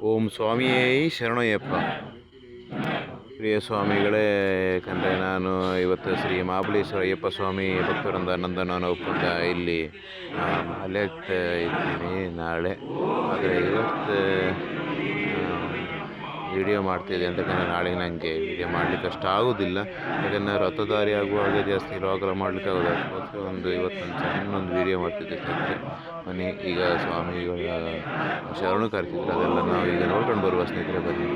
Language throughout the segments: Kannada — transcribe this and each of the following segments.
ಓಂ ಸ್ವಾಮಿಯೇ ಶರಣಯ್ಯಪ್ಪ. ಪ್ರಿಯ ಸ್ವಾಮಿಗಳೇ, ಯಾಕಂದರೆ ನಾನು ಇವತ್ತು ಶ್ರೀ ಮಹಾಬಲೇಶ್ವರ ಅಯ್ಯಪ್ಪ ಸ್ವಾಮಿ ಭಕ್ತವೃಂದ ನಂದನವನ ಒಪ್ಪಂದ ಇಲ್ಲಿ ಅಲೆಕ್ಟ್ ಇದ್ದೀನಿ ನಾಳೆ. ಆದರೆ ಇವತ್ತು ವಿಡಿಯೋ ಮಾಡ್ತಿದ್ದೆ ಅಂತಂದರೆ ನಾಳೆ ನನಗೆ ವಿಡಿಯೋ ಮಾಡಲಿಕ್ಕೆ ಅಷ್ಟು ಆಗೋದಿಲ್ಲ. ಯಾಕಂದರೆ ರಥಧಾರಿ ಆಗುವಾಗ ಜಾಸ್ತಿ ಲಾಗರ ಮಾಡಲಿಕ್ಕೆ ಆಗೋದು. ಅದಕ್ಕೋಸ್ಕರ ಇವತ್ತೊಂದು ಸಣ್ಣೊಂದು ವಿಡಿಯೋ ಮಾಡ್ತಿದ್ದೆ ಸದ್ಯ. ಬನ್ನಿ, ಈಗ ಸ್ವಾಮಿಗಳ ಶರಣು ಕರೆಸಿದ್ರು, ಅದೆಲ್ಲ ನಾವು ಈಗ ನೋಡ್ಕೊಂಡು ಬರುವ ಸ್ನೇಹಿತರೆ. ಬನ್ನಿ.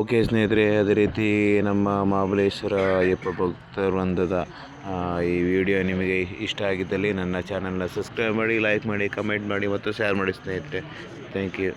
ಓಕೆ ಸ್ನೇಹಿತರೆ, ಅದೇ ರೀತಿ ನಮ್ಮ ಮಹಾಬಲೇಶ್ವರ ಅಯ್ಯಪ್ಪ ಭಕ್ತ ವೃಂದದ ಈ ವಿಡಿಯೋ ನಿಮಗೆ ಇಷ್ಟ ಆಗಿದ್ದಲ್ಲಿ ನನ್ನ ಚಾನಲ್ನ ಸಬ್ಸ್ಕ್ರೈಬ್ ಮಾಡಿ, ಲೈಕ್ ಮಾಡಿ, ಕಮೆಂಟ್ ಮಾಡಿ ಮತ್ತು ಶೇರ್ ಮಾಡಿ ಸ್ನೇಹಿತರೆ. Thank you.